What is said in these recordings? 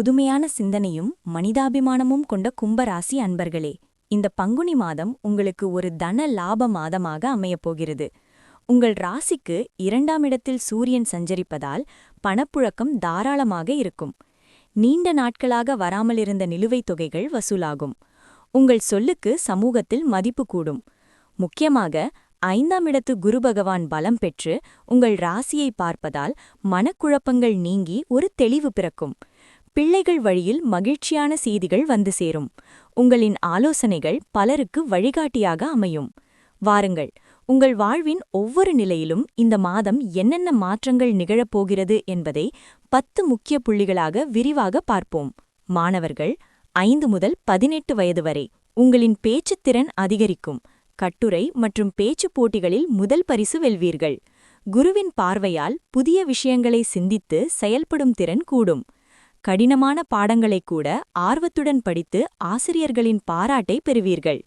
புதுமையான சிந்தனையும் மனிதாபிமானமும் கொண்ட கும்பராசி அன்பர்களே, இந்த பங்குனி மாதம் உங்களுக்கு ஒரு தன லாப மாதமாக அமையப்போகிறது. உங்கள் ராசிக்கு 2ஆம் இடத்தில் சூரியன் சஞ்சரிப்பதால் பணப்புழக்கம் தாராளமாக இருக்கும். நீண்ட நாட்களாக வராமலிருந்த நிலுவைத் தொகைகள் வசூலாகும். உங்கள் சொல்லுக்கு சமூகத்தில் மதிப்பு கூடும். முக்கியமாக 5ஆம் இடத்து குரு பகவான் பலம் பெற்று உங்கள் ராசியை பார்ப்பதால் மனக்குழப்பங்கள் நீங்கி ஒரு தெளிவு பிறக்கும். பிள்ளைகள் வழியில் மகிழ்ச்சியான செய்திகள் வந்து சேரும். உங்களின் ஆலோசனைகள் பலருக்கு வழிகாட்டியாக அமையும். வாருங்கள், உங்கள் வாழ்வின் ஒவ்வொரு நிலையிலும் இந்த மாதம் என்னென்ன மாற்றங்கள் நிகழப்போகிறது என்பதை 10 முக்கிய புள்ளிகளாக விரிவாக பார்ப்போம். மாணவர்கள், 5 முதல் 18 வயது வரை உங்களின் பேச்சுத் திறன் அதிகரிக்கும். கட்டுரை மற்றும் பேச்சுப் போட்டிகளில் முதல் பரிசு வெல்வீர்கள். குருவின் பார்வையால் புதிய விஷயங்களை சிந்தித்து செயல்படும் திறன் கூடும். கடினமான பாடங்களைக் கூட ஆர்வத்துடன் படித்து ஆசிரியர்களின் பாராட்டை பெறுவீர்கள்.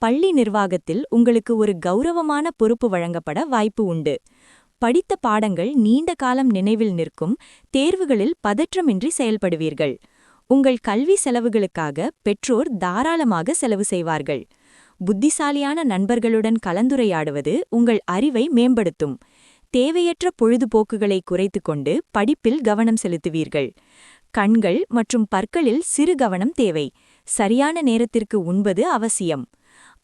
பள்ளி நிர்வாகத்தில் உங்களுக்கு ஒரு கௌரவமான பொறுப்பு வழங்கப்பட வாய்ப்பு உண்டு. படித்த பாடங்கள் நீண்ட காலம் நினைவில் நிற்கும். தேர்வுகளில் பதற்றமின்றி செயல்படுவீர்கள். உங்கள் கல்வி செலவுகளுக்காக பெற்றோர் தாராளமாக செலவு செய்வார்கள். புத்திசாலியான நண்பர்களுடன் கலந்துரையாடுவது உங்கள் அறிவை மேம்படுத்தும். தேவையற்ற பொழுதுபோக்குகளை குறைத்துக்கொண்டு படிப்பில் கவனம் செலுத்துவீர்கள். கண்கள் மற்றும் பற்களில் சிறு கவனம் தேவை. சரியான நேரத்திற்கு உண்பது அவசியம்.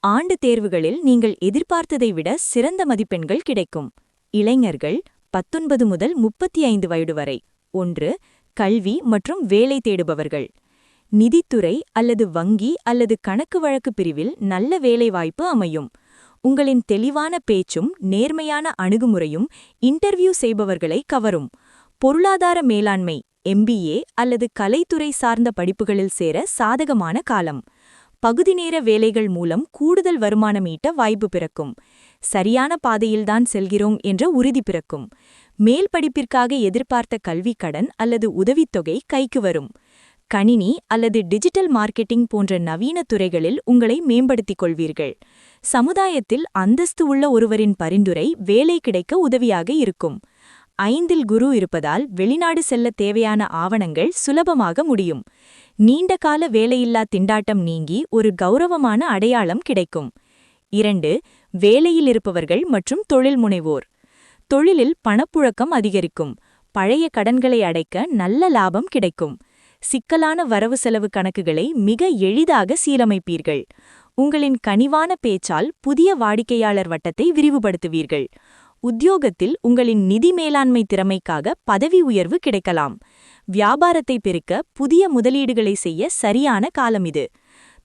ஆண்டு தேர்வுகளில் நீங்கள் எதிர்பார்த்ததை விட சிறந்த மதிப்பெண்கள் கிடைக்கும். இளைஞர்கள் 19 முதல் 35 வயது வரை 1. கல்வி மற்றும் வேலை தேடுபவர்கள். நிதித்துறை அல்லது வங்கி அல்லது கணக்கு வழக்கு பிரிவில் நல்ல வேலைவாய்ப்பு அமையும். உங்களின் தெளிவான பேச்சும் நேர்மையான அணுகுமுறையும் இன்டர்வியூ செய்பவர்களை கவரும். பொருளாதார மேலாண்மை MBA அல்லது கலைத்துறை சார்ந்த படிப்புகளில் சேர சாதகமான காலம். பகுதிநேர வேலைகள் மூலம் கூடுதல் வருமானம் ஈட்ட வாய்ப்பு பிறக்கும். சரியான பாதையில்தான் செல்கிறோம் என்ற உறுதி பிறக்கும். மேல் படிப்பிற்காக எதிர்பார்த்த கல்விக் கடன் அல்லது உதவித்தொகை கைக்கு வரும். கணினி அல்லது டிஜிட்டல் மார்க்கெட்டிங் போன்ற நவீன துறைகளில் உங்களை மேம்படுத்திக் கொள்வீர்கள். சமுதாயத்தில் அந்தஸ்து உள்ள ஒருவரின் பரிந்துரை வேலை கிடைக்க உதவியாக இருக்கும். 5இல் குரு இருப்பதால் வெளிநாடு செல்ல தேவையான ஆவணங்கள் சுலபமாக முடியும். நீண்டகால வேலையில்லா திண்டாட்டம் நீங்கி ஒரு கௌரவமான அடையாளம் கிடைக்கும். 2. வேலையில் இருப்பவர்கள் மற்றும் தொழில் முனைவோர். தொழிலில் பணப்புழக்கம் அதிகரிக்கும். பழைய கடன்களை அடைக்க நல்ல லாபம் கிடைக்கும். சிக்கலான வரவு செலவு கணக்குகளை மிக எளிதாக சீரமைப்பீர்கள். உங்களின் கனிவான பேச்சால் புதிய வாடிக்கையாளர் வட்டத்தை விரிவுபடுத்துவீர்கள். உத்தியோகத்தில் உங்களின் நிதி மேலாண்மை திறமைக்காக பதவி உயர்வு கிடைக்கலாம். வியாபாரத்தை பெருக்க புதிய முதலீடுகளை செய்ய சரியான காலம் இது.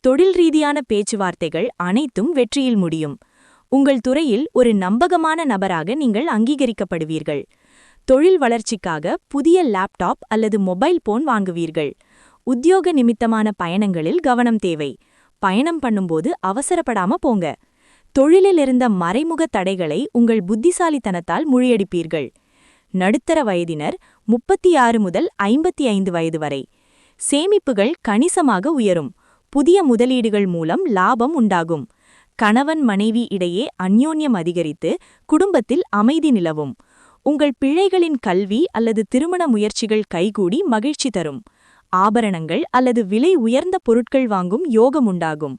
தொழில் ரீதியான பேச்சுவார்த்தைகள் அனைத்தும் வெற்றியில் முடியும். உங்கள் துறையில் ஒரு நம்பகமான நபராக நீங்கள் அங்கீகரிக்கப்படுவீர்கள். தொழில் வளர்ச்சிக்காக புதிய லேப்டாப் அல்லது மொபைல் போன் வாங்குவீர்கள். உத்தியோக நிமித்தமான பயணங்களில் கவனம் தேவை. பயணம் பண்ணும்போது அவசரப்படாம போங்க. தொழிலில் இருந்த மறைமுக தடைகளை உங்கள் புத்திசாலித்தனத்தால் முறியடிப்பீர்கள். நடுத்தர வயதினர் 36 முதல் 55 வயது வரை. சேமிப்புகள் கணிசமாக உயரும். புதிய முதலீடுகள் மூலம் லாபம் உண்டாகும். கணவன் மனைவி இடையே அந்யோன்யம் அதிகரித்து குடும்பத்தில் அமைதி நிலவும். உங்கள் பிள்ளைகளின் கல்வி அல்லது திருமண முயற்சிகள் கைகூடி மகிழ்ச்சி தரும். ஆபரணங்கள் அல்லது விலை உயர்ந்த பொருட்கள் வாங்கும் யோகம் உண்டாகும்.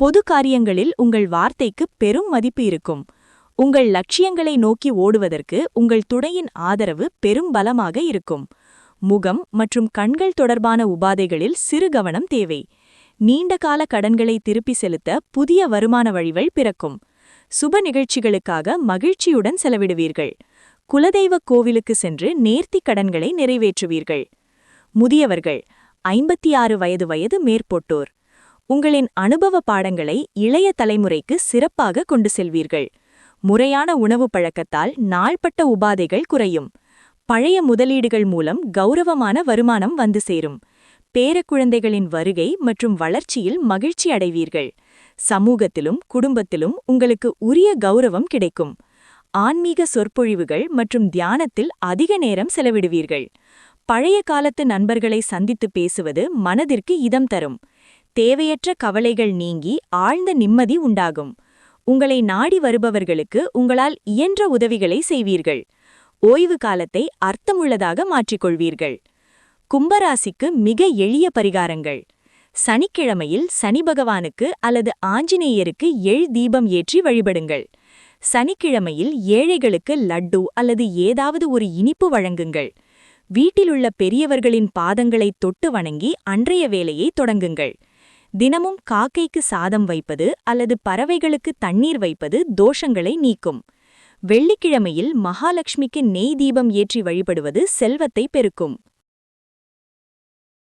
பொது காரியங்களில் உங்கள் வார்த்தைக்கு பெரும் மதிப்பு இருக்கும். உங்கள் லட்சியங்களை நோக்கி ஓடுவதற்கு உங்கள் துணையின் ஆதரவு பெரும் பலமாக இருக்கும். முகம் மற்றும் கண்கள் தொடர்பான உபாதைகளில் சிறு கவனம் தேவை. நீண்டகால கடன்களை திருப்பி செலுத்த புதிய வருமான வழிகள் பிறக்கும். சுப நிகழ்ச்சிகளுக்காக மகிழ்ச்சியுடன் செலவிடுவீர்கள். குலதெய்வ கோவிலுக்கு சென்று நேர்த்திக் கடன்களை நிறைவேற்றுவீர்கள். முதியவர்கள் 56 வயது மேற்பட்டோர். உங்களின் அனுபவ பாடங்களை இளைய தலைமுறைக்கு சிறப்பாக கொண்டு செல்வீர்கள். முறையான உணவு பழக்கத்தால் நாள்பட்ட உபாதைகள் குறையும். பழைய முதலீடுகள் மூலம் கௌரவமான வருமானம் வந்து சேரும். பேரக்குழந்தைகளின் வருகை மற்றும் வளர்ச்சியில் மகிழ்ச்சி அடைவீர்கள். சமூகத்திலும் குடும்பத்திலும் உங்களுக்கு உரிய கௌரவம் கிடைக்கும். ஆன்மீக சொற்பொழிவுகள் மற்றும் தியானத்தில் அதிக நேரம் செலவிடுவீர்கள். பழைய காலத்து நண்பர்களை சந்தித்து பேசுவது மனதிற்கு இதம் தரும். தேவையற்ற கவலைகள் நீங்கி ஆழ்ந்த நிம்மதி உண்டாகும். உங்களை நாடி வருபவர்களுக்கு உங்களால் இயன்ற உதவிகளை செய்வீர்கள். ஓய்வு காலத்தை அர்த்தமுள்ளதாக மாற்றிக்கொள்வீர்கள். கும்பராசிக்கு மிக எளிய பரிகாரங்கள். சனிக்கிழமையில் சனி பகவானுக்கு அல்லது ஆஞ்சநேயருக்கு எள் தீபம் ஏற்றி வழிபடுங்கள். சனிக்கிழமையில் ஏழைகளுக்கு லட்டு அல்லது ஏதாவது ஒரு இனிப்பு வழங்குங்கள். வீட்டிலுள்ள பெரியவர்களின் பாதங்களை தொட்டு வணங்கி அன்றைய வேலையை தொடங்குங்கள். தினமும் காக்கைக்கு சாதம் வைப்பது அல்லது பறவைகளுக்கு தண்ணீர் வைப்பது தோஷங்களை நீக்கும். வெள்ளிக்கிழமையில் மகாலட்சுமிக்கு நெய் தீபம் ஏற்றி வழிபடுவது செல்வத்தை பெருக்கும்.